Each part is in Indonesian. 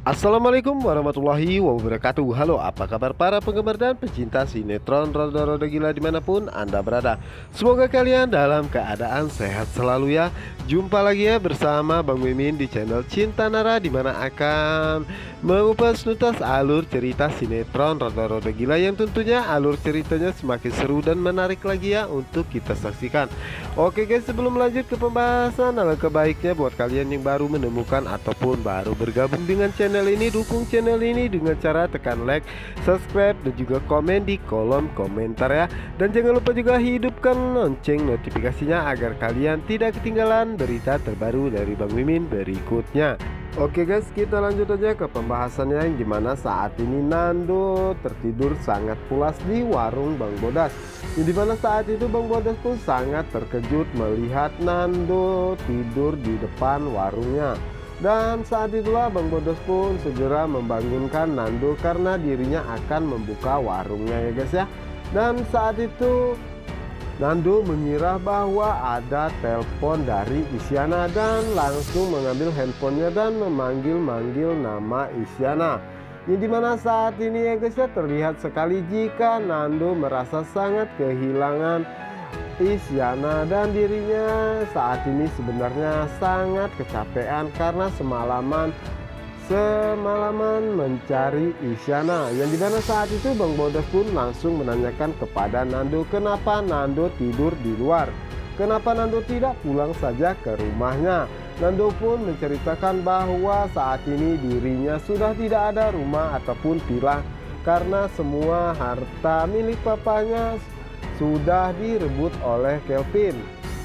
Assalamualaikum warahmatullahi wabarakatuh. Halo, apa kabar para penggemar dan pecinta sinetron Roda-Roda Gila dimanapun Anda berada. Semoga kalian dalam keadaan sehat selalu ya. Jumpa lagi ya bersama Bang Mimin di channel Cinta Nara, dimana akan mengupas tuntas alur cerita sinetron Roda-Roda Gila yang tentunya alur ceritanya semakin seru dan menarik lagi ya untuk kita saksikan. Oke guys, sebelum lanjut ke pembahasan, alangkah baiknya buat kalian yang baru menemukan ataupun baru bergabung dengan channel ini, dukung channel ini dengan cara tekan like, subscribe, dan juga komen di kolom komentar ya. Dan jangan lupa juga hidupkan lonceng notifikasinya agar kalian tidak ketinggalan berita terbaru dari Bang Mimin berikutnya. Oke guys, kita lanjut aja ke pembahasannya, yang dimana saat ini Nando tertidur sangat pulas di warung Bang Bodas. Yang dimana saat itu Bang Bodas pun sangat terkejut melihat Nando tidur di depan warungnya. Dan saat itulah Bang Bodas pun segera membangunkan Nando karena dirinya akan membuka warungnya ya guys ya. Dan saat itu Nando mengira bahwa ada telepon dari Isyana dan langsung mengambil handphonenya dan memanggil-manggil nama Isyana. Yang dimana saat ini ya guys ya, terlihat sekali jika Nando merasa sangat kehilangan Isyana dan dirinya saat ini sebenarnya sangat kecapean karena semalaman mencari Isyana. Yang dimana saat itu Bang Bodas pun langsung menanyakan kepada Nando kenapa Nando tidur di luar, kenapa Nando tidak pulang saja ke rumahnya. Nando pun menceritakan bahwa saat ini dirinya sudah tidak ada rumah ataupun villa karena semua harta milik papanya sudah direbut oleh Kelvin.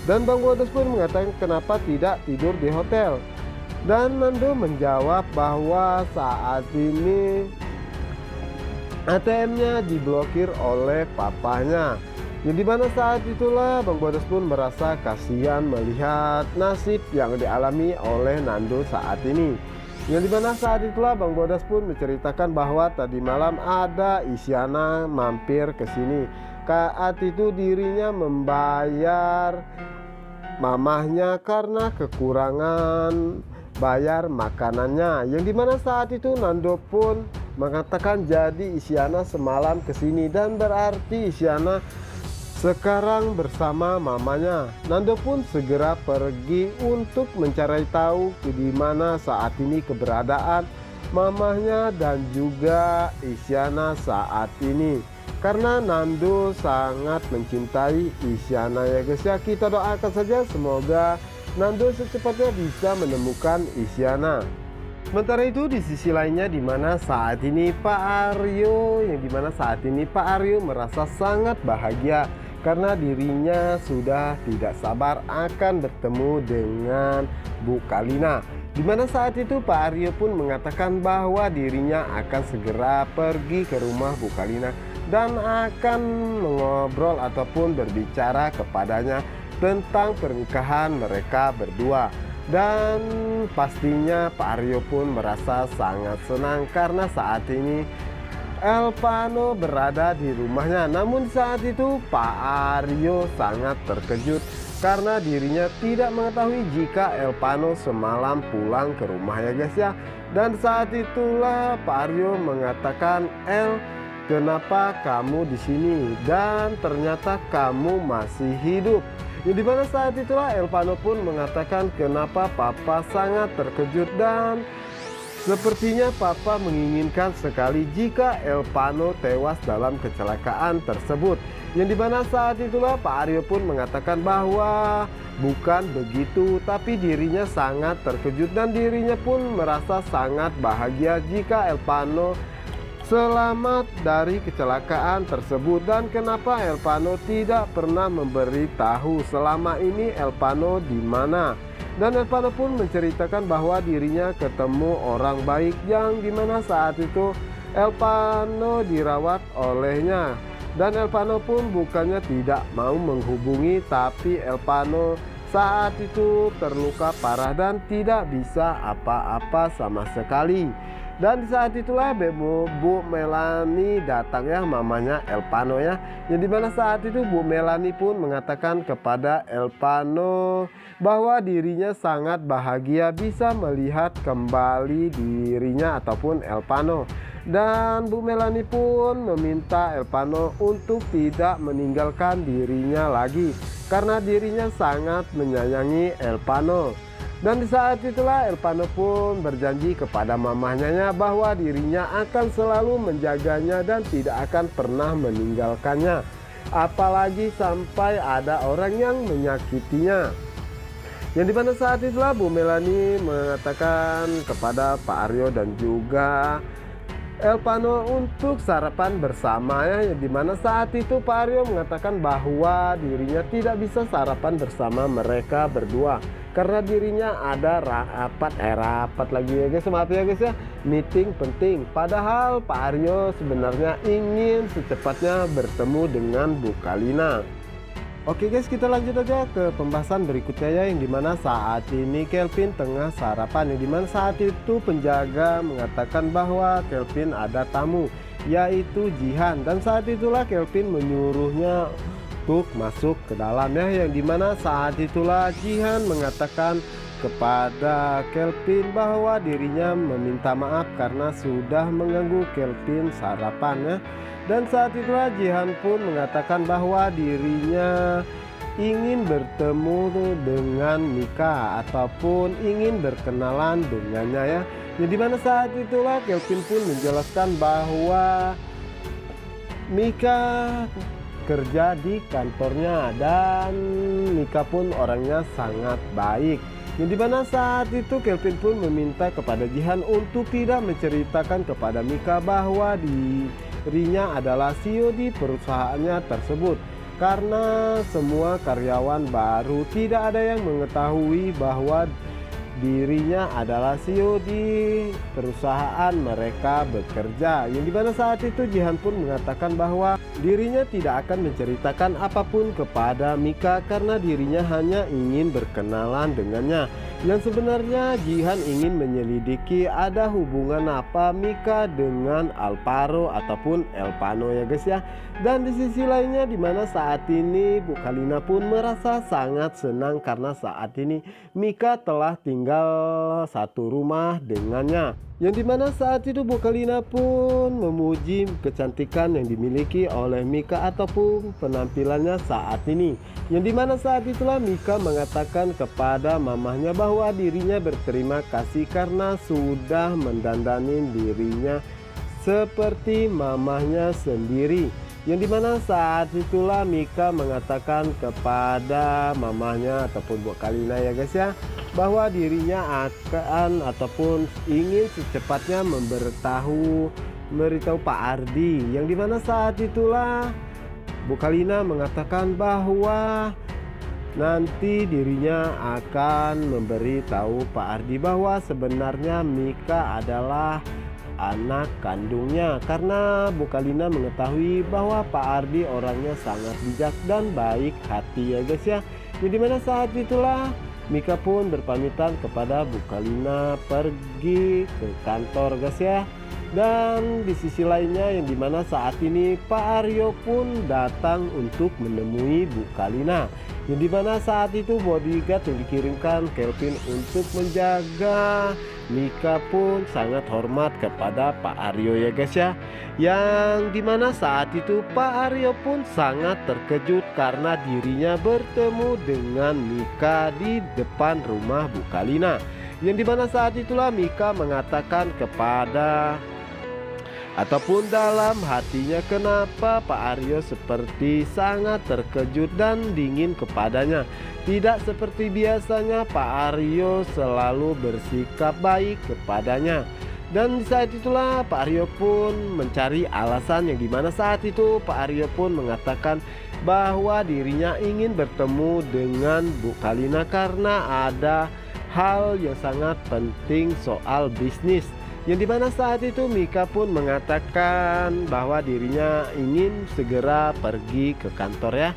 Dan Bang Bodas pun mengatakan kenapa tidak tidur di hotel. Dan Nando menjawab bahwa saat ini ATM-nya diblokir oleh papanya. Yang dimana saat itulah Bang Bodas pun merasa kasihan melihat nasib yang dialami oleh Nando saat ini. Yang dimana saat itulah Bang Bodas pun menceritakan bahwa tadi malam ada Isyana mampir ke sini. Saat itu dirinya membayar mamahnya karena kekurangan bayar makanannya. Yang dimana saat itu Nando pun mengatakan jadi Isyana semalam kesini dan berarti Isyana sekarang bersama mamanya. Nando pun segera pergi untuk mencari tahu di mana saat ini keberadaan mamahnya dan juga Isyana saat ini. Karena Nando sangat mencintai Isyana ya guys ya. Kita doakan saja semoga Nando secepatnya bisa menemukan Isyana. Sementara itu di sisi lainnya dimana saat ini Pak Aryo merasa sangat bahagia karena dirinya sudah tidak sabar akan bertemu dengan Bu Kalina. Dimana saat itu Pak Aryo pun mengatakan bahwa dirinya akan segera pergi ke rumah Bu Kalina dan akan mengobrol ataupun berbicara kepadanya tentang pernikahan mereka berdua. Dan pastinya Pak Aryo pun merasa sangat senang karena saat ini Elvano berada di rumahnya. Namun saat itu Pak Aryo sangat terkejut karena dirinya tidak mengetahui jika Elvano semalam pulang ke rumahnya guys ya. Dan saat itulah Pak Aryo mengatakan, kenapa kamu di sini? Dan ternyata kamu masih hidup. Yang dimana saat itulah Elvano pun mengatakan kenapa papa sangat terkejut dan sepertinya papa menginginkan sekali jika Elvano tewas dalam kecelakaan tersebut. Yang dimana saat itulah Pak Aryo pun mengatakan bahwa bukan begitu, tapi dirinya sangat terkejut dan dirinya pun merasa sangat bahagia jika Elvano selamat dari kecelakaan tersebut. Dan kenapa Elvano tidak pernah memberitahu selama ini Elvano di mana. Dan Elvano pun menceritakan bahwa dirinya ketemu orang baik yang dimana saat itu Elvano dirawat olehnya. Dan Elvano pun bukannya tidak mau menghubungi, tapi Elvano saat itu terluka parah dan tidak bisa apa-apa sama sekali. Dan di saat itulah Bu Melani datang ya, mamanya Elpano ya. Yang dimana saat itu Bu Melani pun mengatakan kepada Elpano bahwa dirinya sangat bahagia bisa melihat kembali dirinya ataupun Elpano. Dan Bu Melani pun meminta Elpano untuk tidak meninggalkan dirinya lagi karena dirinya sangat menyayangi Elpano. Dan di saat itulah Elpano pun berjanji kepada mamahnya bahwa dirinya akan selalu menjaganya dan tidak akan pernah meninggalkannya, apalagi sampai ada orang yang menyakitinya. Yang dimana saat itulah Bu Melani mengatakan kepada Pak Aryo dan juga Elpano untuk sarapan bersama ya, yang dimana saat itu Pak Aryo mengatakan bahwa dirinya tidak bisa sarapan bersama mereka berdua karena dirinya ada rapat lagi ya guys, maaf ya guys ya, meeting penting. Padahal Pak Aryo sebenarnya ingin secepatnya bertemu dengan Bu Kalina. Oke guys, kita lanjut aja ke pembahasan berikutnya ya, yang dimana saat ini Kelvin tengah sarapan, yang dimana saat itu penjaga mengatakan bahwa Kelvin ada tamu yaitu Jihan, dan saat itulah Kelvin menyuruhnya untuk masuk ke dalam ya, yang dimana saat itulah Jihan mengatakan kepada Kelvin bahwa dirinya meminta maaf karena sudah mengganggu Kelvin sarapan ya. Dan saat itulah Jihan pun mengatakan bahwa dirinya ingin bertemu dengan Mika ataupun ingin berkenalan dengannya ya. Jadi dimana saat itulah Kelvin pun menjelaskan bahwa Mika kerja di kantornya dan Mika pun orangnya sangat baik. Yang dimana saat itu Kelvin pun meminta kepada Jihan untuk tidak menceritakan kepada Mika bahwa dirinya adalah CEO di perusahaannya tersebut, karena semua karyawan baru tidak ada yang mengetahui bahwa dirinya adalah CEO di perusahaan mereka bekerja. Yang dimana saat itu Jihan pun mengatakan bahwa dirinya tidak akan menceritakan apapun kepada Mika karena dirinya hanya ingin berkenalan dengannya. Yang sebenarnya Jihan ingin menyelidiki ada hubungan apa Mika dengan Alvaro ataupun Elpano ya guys ya. Dan di sisi lainnya dimana saat ini Bu Kalina pun merasa sangat senang karena saat ini Mika telah tinggal satu rumah dengannya. Yang dimana saat itu Bu Kalina pun memuji kecantikan yang dimiliki oleh Mika ataupun penampilannya saat ini. Yang dimana saat itulah Mika mengatakan kepada mamahnya bahwa dirinya berterima kasih karena sudah mendandani dirinya seperti mamahnya sendiri. Yang dimana saat itulah Mika mengatakan kepada mamahnya ataupun Bu Kalina ya guys ya, bahwa dirinya akan ataupun ingin secepatnya memberitahu Pak Ardi. Yang dimana saat itulah Bu Kalina mengatakan bahwa nanti dirinya akan memberitahu Pak Ardi bahwa sebenarnya Mika adalah anak kandungnya, karena Bu Kalina mengetahui bahwa Pak Ardi orangnya sangat bijak dan baik hati ya guys ya. Jadi dimana saat itulah Mika pun berpamitan kepada Bu Kalina pergi ke kantor guys ya. Dan di sisi lainnya yang dimana saat ini Pak Aryo pun datang untuk menemui Bu Kalina, yang dimana saat itu bodyguard yang dikirimkan Kelvin untuk menjaga Mika pun sangat hormat kepada Pak Aryo ya guys ya. Yang dimana saat itu Pak Aryo pun sangat terkejut karena dirinya bertemu dengan Mika di depan rumah Bu Kalina. Yang dimana saat itulah Mika mengatakan kepada ataupun dalam hatinya kenapa Pak Aryo seperti sangat terkejut dan dingin kepadanya. Tidak seperti biasanya Pak Aryo selalu bersikap baik kepadanya. Dan saat itulah Pak Aryo pun mencari alasan, yang dimana saat itu Pak Aryo pun mengatakan bahwa dirinya ingin bertemu dengan Bu Kalina karena ada hal yang sangat penting soal bisnis. Yang dimana saat itu Mika pun mengatakan bahwa dirinya ingin segera pergi ke kantor ya.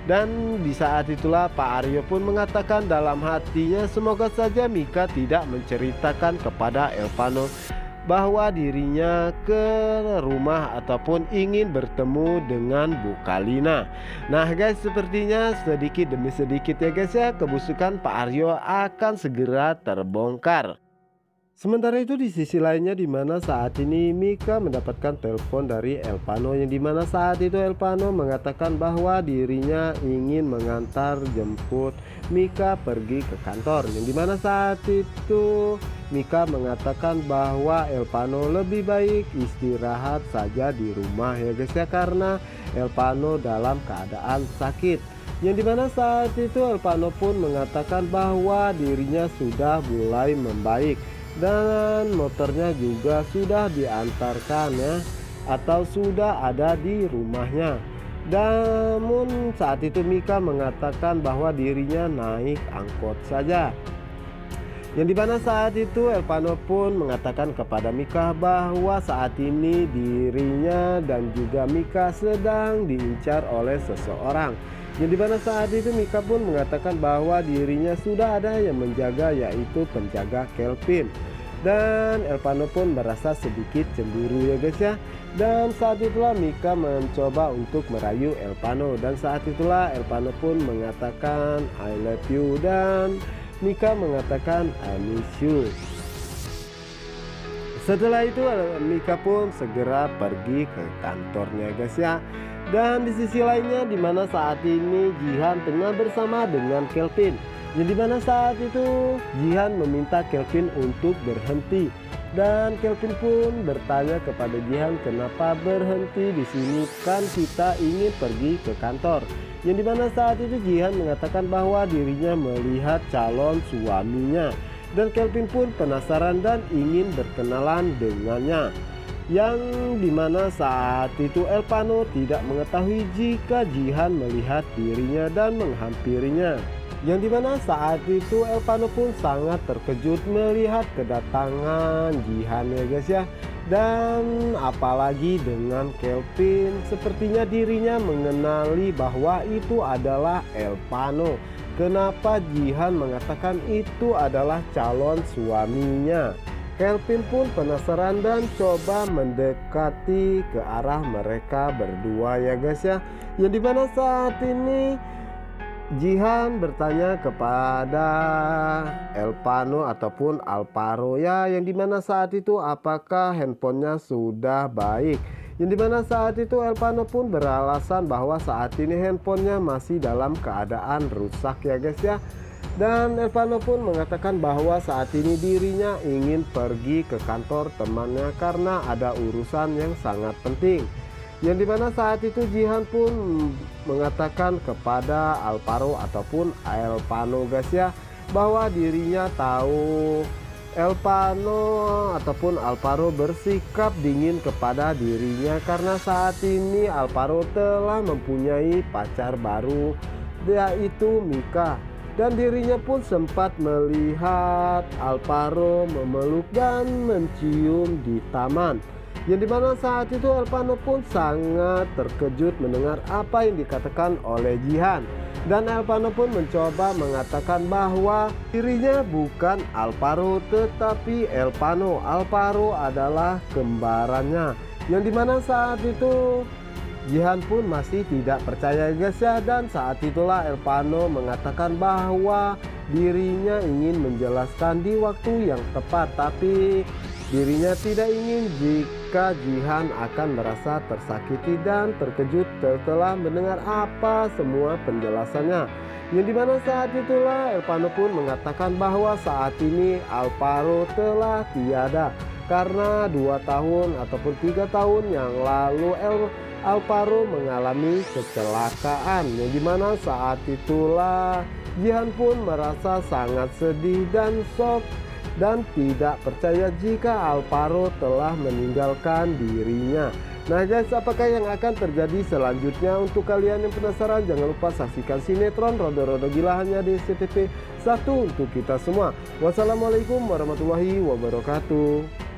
Dan di saat itulah Pak Aryo pun mengatakan dalam hatinya semoga saja Mika tidak menceritakan kepada Elpano bahwa dirinya ke rumah ataupun ingin bertemu dengan Bu Kalina. Nah guys, sepertinya sedikit demi sedikit ya guys ya, kebusukan Pak Aryo akan segera terbongkar. Sementara itu di sisi lainnya, di mana saat ini Mika mendapatkan telepon dari Elpano, yang dimana saat itu Elpano mengatakan bahwa dirinya ingin mengantar jemput Mika pergi ke kantor, yang dimana saat itu Mika mengatakan bahwa Elpano lebih baik istirahat saja di rumah ya guys ya, karena Elpano dalam keadaan sakit. Yang dimana saat itu Elpano pun mengatakan bahwa dirinya sudah mulai membaik dan motornya juga sudah diantarkan ya, atau sudah ada di rumahnya. Namun saat itu Mika mengatakan bahwa dirinya naik angkot saja. Yang dimana saat itu Elpano pun mengatakan kepada Mika bahwa saat ini dirinya dan juga Mika sedang diincar oleh seseorang. Yang dimana saat itu Mika pun mengatakan bahwa dirinya sudah ada yang menjaga, yaitu penjaga Kelvin. Dan Elpano pun merasa sedikit cemburu ya guys ya. Dan saat itulah Mika mencoba untuk merayu Elpano, dan saat itulah Elpano pun mengatakan I love you, dan Mika mengatakan I miss you. Setelah itu Mika pun segera pergi ke kantornya guys ya. Dan di sisi lainnya, dimana saat ini Jihan tengah bersama dengan Kelvin, yang dimana saat itu Jihan meminta Kelvin untuk berhenti, dan Kelvin pun bertanya kepada Jihan, kenapa berhenti di sini, kan kita ingin pergi ke kantor. Yang dimana saat itu Jihan mengatakan bahwa dirinya melihat calon suaminya, dan Kelvin pun penasaran dan ingin berkenalan dengannya. Yang dimana saat itu Elpano tidak mengetahui jika Jihan melihat dirinya dan menghampirinya. Yang dimana saat itu Elpano pun sangat terkejut melihat kedatangan Jihan ya guys ya. Dan apalagi dengan Kelvin, sepertinya dirinya mengenali bahwa itu adalah Elpano. Kenapa Jihan mengatakan itu adalah calon suaminya? Kelvin pun penasaran dan coba mendekati ke arah mereka berdua ya guys ya. Yang dimana saat ini Jihan bertanya kepada Elpano ataupun Alvaro ya, yang dimana saat itu apakah handphonenya sudah baik. Yang dimana saat itu Elpano pun beralasan bahwa saat ini handphonenya masih dalam keadaan rusak ya guys ya. Dan Elpano pun mengatakan bahwa saat ini dirinya ingin pergi ke kantor temannya karena ada urusan yang sangat penting. Yang dimana saat itu Jihan pun mengatakan kepada Alvaro ataupun Elpano guys ya, bahwa dirinya tahu Elpano ataupun Alvaro bersikap dingin kepada dirinya karena saat ini Alvaro telah mempunyai pacar baru, yaitu Mika. Dan dirinya pun sempat melihat Alvaro memeluk dan mencium di taman. Yang dimana saat itu Elpano pun sangat terkejut mendengar apa yang dikatakan oleh Jihan. Dan Elpano pun mencoba mengatakan bahwa dirinya bukan Alvaro tetapi Elpano. Alvaro adalah kembarannya. Yang dimana saat itu Jihan pun masih tidak percaya guys ya, dan saat itulah Elpano mengatakan bahwa dirinya ingin menjelaskan di waktu yang tepat, tapi dirinya tidak ingin jika Jihan akan merasa tersakiti dan terkejut setelah mendengar apa semua penjelasannya. Yang dimana saat itulah Elpano pun mengatakan bahwa saat ini Alvaro telah tiada karena 2 tahun ataupun 3 tahun yang lalu Alvaro mengalami kecelakaan, yang dimana saat itulah Jihan pun merasa sangat sedih dan shock dan tidak percaya jika Alvaro telah meninggalkan dirinya. Nah guys, apakah yang akan terjadi selanjutnya? Untuk kalian yang penasaran, jangan lupa saksikan sinetron Rodo-Rodo Gila hanya di SCTV 1 untuk kita semua. Wassalamualaikum warahmatullahi wabarakatuh.